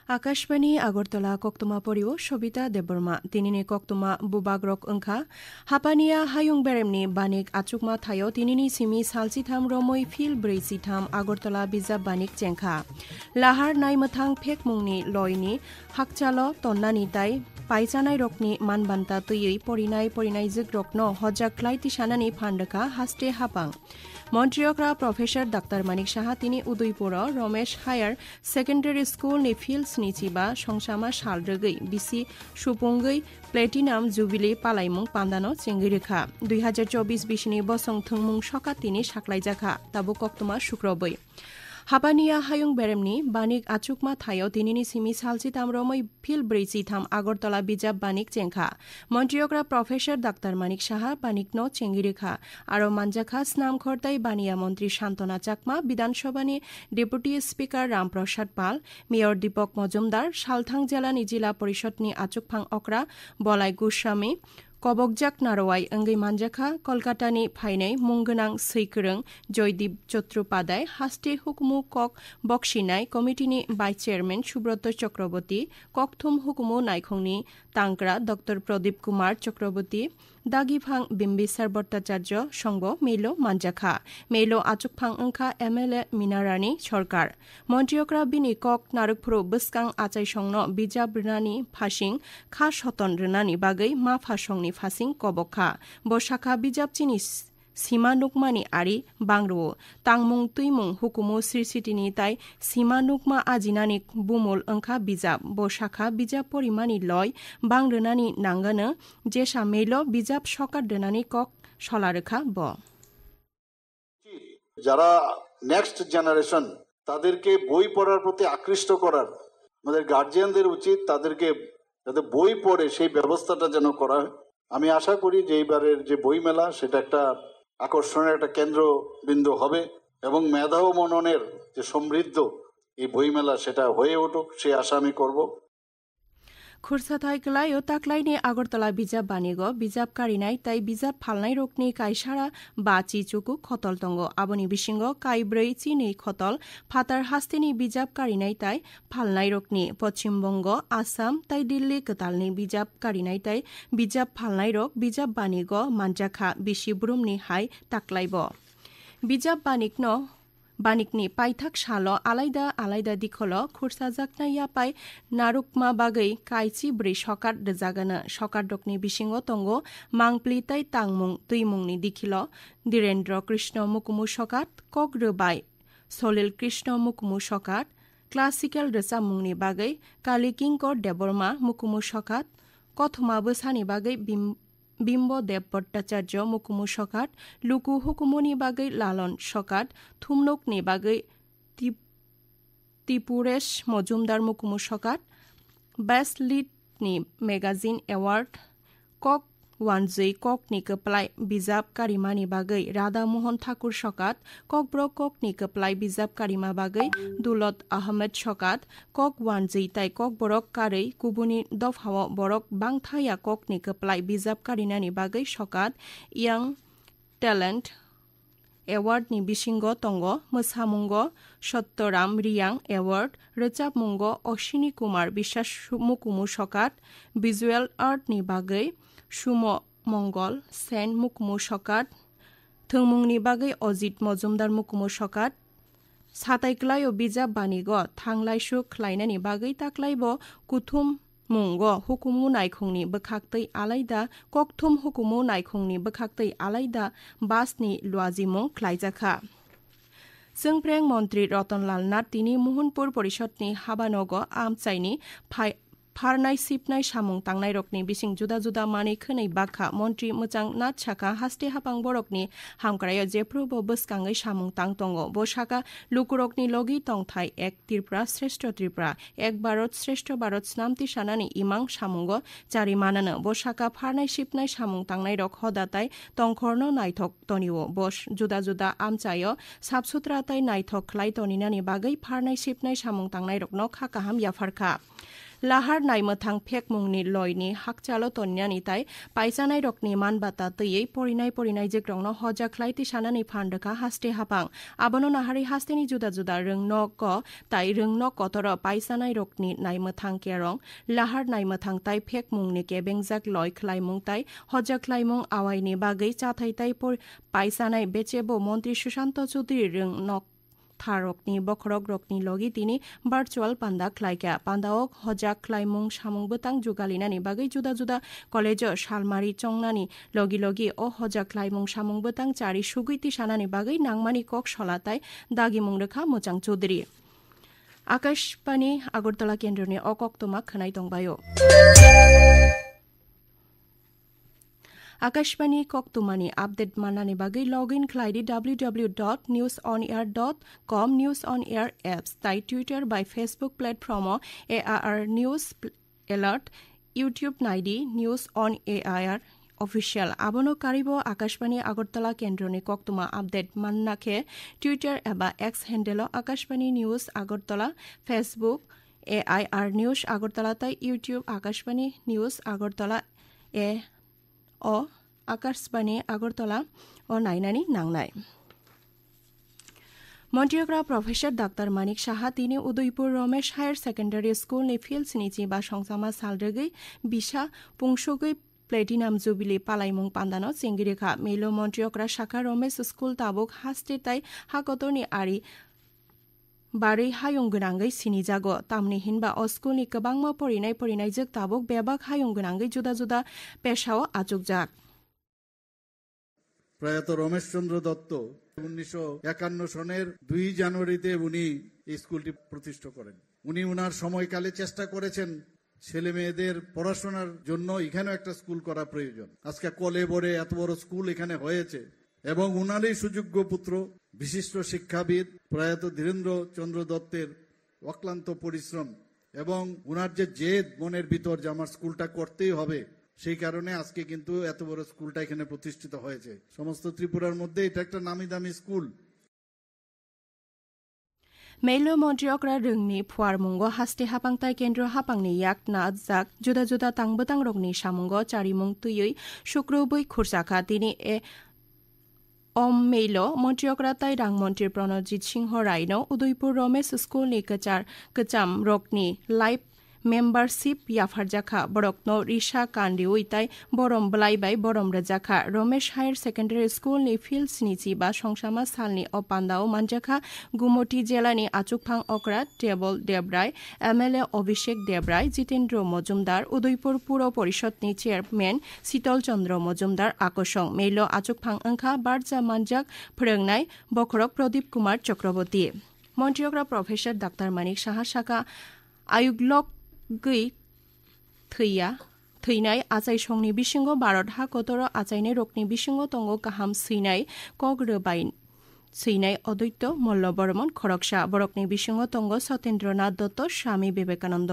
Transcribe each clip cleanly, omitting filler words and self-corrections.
आकाशबाणी আগরতলা কক্তমা পরিও সবিতা দেববর্মা তিনিনি কক্তমা বুবাগ্রক ওংখা हापानिया हायुं बेरेमनि बानिक आचुकमा थायो तिनिनि सिमि सालसिथाम रमै फिल ब्रैसिथाम আগরতলা बिजाब बानिक चेंखा लाहार नायमथां फेक मुंनि लयनि हाकचालो तन्नानि ताय पाइजानाय रकनि मानबान्ता तैयै परिनाय जिग्रकनो हजाख्लाय तिसानानि फान्डका हास्टे हापां मन्त्रियकरा प्रफेसर डाक्टर मानिक साहा तिनि Udaipur Ramesh higher secondary school नि फिल्ड स्निचिबा संसामा सालद्रगै बिसि सुपुंगै प्लेटिनाम जुबिली पालायमुं पान्दानो चेंगिरिखा 2024 बिसिनि बसं थोंमुं सकातिनि साख्लायजाखा ताबु कक्तमा शुक्रबै हापानिया हायुं बेरेमनि बानिक आचुकमा थायो तिनिनि सिमि सालसिथाम रमै फिल ब्रैसिथाम আগরতলা बिजाब बानिक चेंखा मन्त्रियकरा प्रफेसर डाक्टर मानिक साहा बानिकनो चेंगिरिखा आरो मानजाखा स्नाम खरताय बानिया मन्त्री शान्तना चाकमा विधानसभानि डेपुटी स्पिकार रामप्रसाद पाल मेयर दीपक मजुमदार सालथां जिल्लानि जिल्ला परिषदनि आचुकफां अक्रा बलाय गोस्वामी कबकजाक नारवाय अंगै मानजाखा कलकातानि फायनाय मुंगोनां सैखोरों जयदीप चट्टोपाध्याय हास्टे हुकुमु कक बक्सिनाय कमिटिनि भाइस चेयरमैन सुब्रत चक्रवर्ती ककथुम हुकुमु नायखंनि तांक्रा डॉक्टर प्रदीप कुमार चक्रवर्ती दागिफां बिम्बिसार भट्टाचार्य संग मेलो मानजाखा मेलो आचुकफां अंखा एमएलए मिनारानि सरकार मन्त्रियकरा बिनि कक नारुकफ्रो बस्कां आचाय संनो बिजाब रनानि फासिं खा सतन रनानि बागै मा फासंनि फासिं कबखा बसाखा बिजाबचिनि सीमा नुकमानि आरि बांग्रो तांमुं तुइमुं हुकुमु सिरसिटिनि ताय सीमा नुकमा आजिनानि बुमल अंखा बिजाब बसाखा बिजाब परिमानि लय बांग्रोनानि नांगानो जेसा मेलो बिजाब सकात देनानि कक सलारेखा ब যারা নেক্সট জেনারেশন তাদেরকে বই পড়ার প্রতি আকৃষ্ট করার আমাদের গার্জিয়ানদের উচিত তাদেরকে যাতে বই পড়ে সেই ব্যবস্থাটা যেন করা হয়। আমি আশা করি যে এইবারের যে বই মেলা সেটা একটা আকর্ষণের একটা কেন্দ্রবিন্দু হবে এবং মেধা ও মননের যে সমৃদ্ধ এই বই মেলা সেটা হয়ে উঠুক সেই আশা আমি করব। खुरसाथाय गलायो ताक्लायनि আগরতলা बिजाब बानिगो बिजाब कारिनाय ताय बिजाब फालनाय रकनि कायसारा बाचि चुकु खतल दंग आबनि बिसिंगो कायब्रै चिनै खतल फातार हास्तेनि बिजाब कारिनाय ताय फालनाय रकनि पश्चिम बंग आसाम ताय दिल्ली गतालनि बिजाब कारिनाय ताय बिजाब फालनाय रक बिजाब बानिगो मानजाखा बिसि ब्रुमनि हाय ताक्लायबो बिजाब बानिकनि पाइथाक सालो आलायदा दिखलो खुरसाजाकनाया पाय नारुकमा बागै कायची ब्रै सकात दजागानो सकात दकनि बिसिंगो तंगो मांप्लिताय तांमुं तुइमुंनि दिखिलो धीरेन्द्र कृष्ण मुकुमु सकात कक रोबाय सलिल कृष्ण मुकुमु सकात क्लासिकल रोजाबमुंनि बागै कालिकिंकर देबबर्मा मुकुमु सकात कथमा बोसानि बागै बिम्ब देव भट्टाचार्य मुकुमु सकात लुकु हुकुमुनि बागै लालन सकात थुमनकनि बागै तिपुरेश मजुमदार मुकुमु सकात बेस्ट लिडनि मेगाजिन एवार्ड कक वानजै ककनि कप्लाय बिजाब कारिमानि बागै राधा मोहन ठाकुर सकात ककब्रक ककनि कप्लाय बिजाब कारिमा बागै दुलत आहमेद सकात कक वानजै ताय कक बरक कारै गुबुनि दफाव बरक बांथाया ककनि कप्लाय बिजाब कारिनानि बागै सकात यां टेलेन्ट एवार्डनि बिसिंग तंग मोसामुंग सत्यराम रियां एवार्ड रोजाबमुंग अश्विनी कुमार बिश्वास मुकुमु सकात भिजुएल आर्टनि बागै सुमो मंगल सेन मुकुमु सकात थोंमुंनि बागै अजित मजुमदार मुकुमु सकात सातायक्लायो बिजाब बानिगो थांलायसु ख्लायनानि बागै ताक्लायबो कुथुम मुंग हुकुमु नायखंनि बखाक्तै आलायदा ककथुम हुकुमु नायखंनि बखाक्तै आलायदा बासनि लुआजिमुं ख्लायजाखा जोंप्रें मन्त्री रतनलाल नाथ तिनि मोहनपुर परिषदनि हाबानगो आमचाइनि फारनाय सिपनाय सामुं तांनाय रकनि बिसिं जुदा जुदा मानै खोनै बाखा मन्त्री मोजां नाथ साखा हास्टे हापां बरकनि हामक्रायो जेफ्रुबो बस्काङै सामुं तां तंग बसाका लुकुरकनि लगि तंथाय एक त्रिपुरा श्रेष्ठ त्रिपुरा एक भारत श्रेष्ठ भारत स्नामति सानानि इमां सामुंगो जारिमानानो बसाका फारनाय सिपनाय सामुं तांनाय रक हदाताय तंखरनो नायथक तनिओ बस जुदा जुदा आमचायो साफसुथ्राताय नायथक ख्लाय तनिनानि बागै फारनाय सिपनाय सामुं तांनाय रकनो खाकाहाम याफारखा lahar naimethang phekmungni loini hakchalo tonyani tai paisanai rokni manbata tei porinai jekrongno hoja khlaiti sanani phandaka haste hapang abono nahari hasteni juda juda rungno ko tai rungno kotoro paisanai rokni naimethang kerong lahar naimethang tai phekmungni kebengjak loi khlaimung tai hoja khlaimung awaini bagei chathai tai paisanai bechebo মন্ত্রী সুশান্ত চৌধুরী রংনক থারকনি বখরক রকনি লগি তিনি virtual পান্দা খ্লাইকা পান্দাওক হজাক খ্লাইমুং সামুংবতাং जुगालिनानि बागै जुदा जुदा college सालमारि चंनानि लगी ओ हजाक ख्लाइमुं सामुंबतां चारि सुगैति सानानि बागै नांमानि कक सलाताय दागिमुं रेखा मोजां चौधुरी आकाशबाणी আগরতলা केन्द्रनि अकक्तमा खोनाय दंबायो आकाशबाणी कक्तुमानि आपडेट माननानि बागै लगइन ख्लाइदि www.newsonair.com news on air apps ताई ट्विटर बाय Facebook platform ARR news alert YouTube नाइदि न्यूज ऑन ARR ऑफिशियल आबनो कारिबो आकाशबाणी আগরতলা केन्द्रनि कक्तुमा आपडेट माननाखे ट्विटर एबा X handle Akashvani news Agartala Facebook AIR news Agartala ताई यूट्यूब आकाशबाणी न्यूज আগরতলা ओ आकाशबाणी আগরতলা ओ नायनानि नांनाय मन्त्रिग्रा प्रोफेसर डाक्टर मानिक साहा तिनी Udaipur Ramesh higher secondary school नि फिल्ड स्निची बा संसामा सालरगै बिसा पुंसगै प्लेटिनाम जुबिली पालाइमुं पान्दानो सिंगिरिखा मेलो मन्त्रिग्रा शाखा रमेश स्कूल ताबुक हास्टेताय हाकतरनि आरि बारै हायुं गोनांगै सिनिजागो तामनि हिनबा अ स्कूलनि गोबांमा फरिनाय जोग ताबुक बेबाक हायुं गोनांगै जुदा जुदा पेशाव आजुकजाक প্রয়াত রমেশচন্দ্র দত্ত 1951 সনের 2 জানুয়ারিতে উনি এই স্কুলটি প্রতিষ্ঠা করেন উনি ওনার সময়কালে চেষ্টা করেছেন ছেলে মেয়েদের পড়াশোনার জন্য এখানে একটা স্কুল করা প্রয়োজন আজকে কলেবরে এত বড় স্কুল এখানে হয়েছে এবং উনারই সুযোগ্য পুত্র বিশিষ্ট শিক্ষাবিদ প্রয়াত ধীরেন্দ্র চন্দ্র দত্তের অক্লান্ত পরিশ্রম এবং উনার যে জেদ মনের ভিতর যে আমার স্কুলটা করতেই হবে সেই কারণে আজকে কিন্তু এত বড় স্কুলটা এখানে প্রতিষ্ঠিত হয়েছে সমস্ত ত্রিপুরার মধ্যে এটা একটা নামি দামি স্কুল मेलो मन्त्रिग्रा रोंनि फुवारमुंगो हास्ते हापांताय केन्द्र हापांनि याक ना जाक जुदा जुदा तांबतां रगनि सामुंगो चारिमुं तुयै शुक्रबै खुरजाखा तिनि मेलो मन्त्रिग्रा ताय रां मन्त्री प्रणजित सिंह रायनो उदयपुर रमेश स्कूलनि कचाम रगनि लाइफ मेम्बारशिप याफारजाखा बरकनो रिशा कान्डी उइताय बरम बलाइबाय बरम रजाखा रमेश हायर सेकेंडारी स्कूलनि फिल्ड स्निची बा संसामा सालनि अपान्दाव मानजाखा गुमटी जिल्लानि आचुकफां अक्रा टेबल देबराय MLA अभिषेक देबराय जितेन्द्र मजुमदार उदयपुर पुर परिषदनि चेयरमैन शीतल चंद्र मजुमदार आकर्षण मेलो आचुकफां अंखा बारजा मानजाक फोरोंनाय बखरक प्रदीप कुमार चक्रवर्ती मन्त्रिग्रा प्रोफेसर डाक्टर मानिक साहा शाखा आयुग्लक गै थैनाय आचाय संनि बिसिंगो भारत हाकतर आचायनाय रकनि बिसिंगो तंगो गाहाम सैनाय कग्रोबाय सैनाय अद्वैत मल्ल बर्मन खरकसा बरकनि बिसिंगो तंगो सत्येन्द्रनाथ दत्त स्वामी विवेकानंद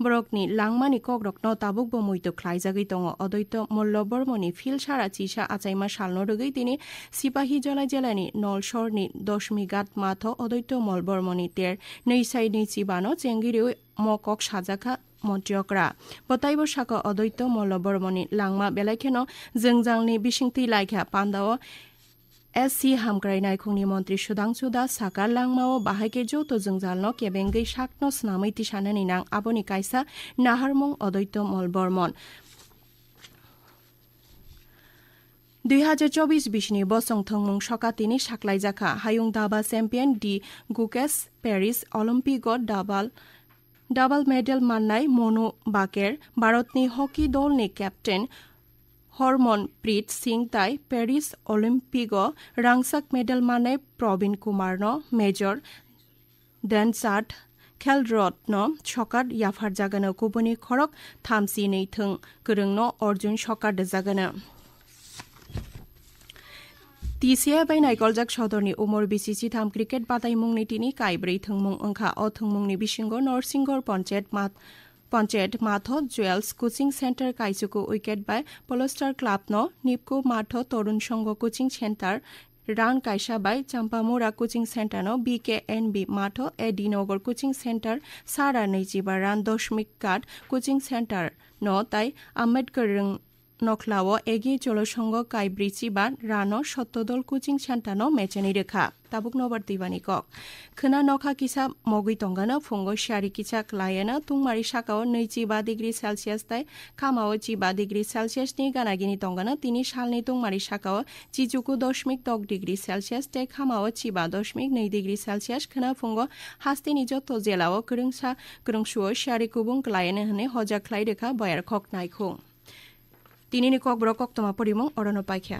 बरकनि लांमानि कग्रकनो ताबुक बमैतो ख्लाइजागै दङ अद्वैत मल्ल बर्मनि फिल सारा चिसा आचायमा सालनो रगै तिनि सिपाही जलाय जेलानि नलसरनि दशमिगात माथ अद्वैत मल्ल बर्मनि तेर नैसाय नैचिबानो चेंगिरि मकक साजाखा मन्त्रिग्रा बताइबो साका अद्वैत मल्ल बर्मनि लांमा बेलायखेनो जोंजांनि बिसिंथि लायखा पान्दाव SC हामग्रायनाय खुंनि मन्त्री सुदांसु दास साका लांमाओ बाहायके जौतो जोंजालनो केबेंगै साकनो स्नामैति साननि नां आबनि कायसा नाहारमुं अद्वैत मल्ल बर्मन 2024-20 बसं थंमुं सकातिनि साख्लायजाखा हायुं दाबा champion D Gukesh Paris Olympic double medal माननाय मनु बाकेर भारतनि हकी दलनि केप्टेन हरमनप्रीत सिंह ताई पेरिस अलिम्पिक रांसाक मेडेल माननाय प्रवीण कुमारनो मेजर ध्यानचाँद खेलरत्न सकात याफार जागोनो गुबुननि खरक थामसि नैथों गोरोंनो अर्जुन सकात जागोनो TCA बाय नायकलजाक सदरनि उमर BCC थाम क्रिकेट बादायमुंनि तिनि काइब्रै थंमुं अंखा अ थंमुंनि बिसिंगो नरसिंगर पंचायत माथो जुवेल्स कोचिंग सेंटर काइसुको उइकेट बाय पोलस्टार क्लाब न निपको माथो Tarun Sangha coaching centre run কাইসাবাই চাম্পামুরা কোচিং সেন্টার BKNB মাঠো এডিনগর কোচিং সেন্টার সারা 25 রান 0.8 কোচিং সেন্টার তাই আম্বেদকর নখলাও এগিয়ে চলো সঙ্গ কাইব্রিচি বা রানো সত্যদল কোচিং সেন্টার মেচেনি রেখা তাবুক নবার দিবানি কক খনা নখা কিসা মগই তঙ্গানো ফুঙ্গো শারি কিসা ক্লায়েনা তুংমারি সাকাও 25 ডিগ্রি সেলসিয়াস তাই খামাও 25 ডিগ্রি সেলসিয়াস নি গানাগিনি তঙ্গানো তিনি সালনি তুংমারি সাকাও চিচুকু 0.10 ডিগ্রি সেলসিয়াস তাই খামাও 25.2 ডিগ্রি সেলসিয়াস খনা ফুঙ্গো হাস্তিনি যত জেলাও করংসুও শারি কুবুং ক্লায়েনা হনে হজা খ্লাই রেখা বয়ার খক নাইখো তিনি কক ব্রকক তোমা পরিমং অরণ পাইখা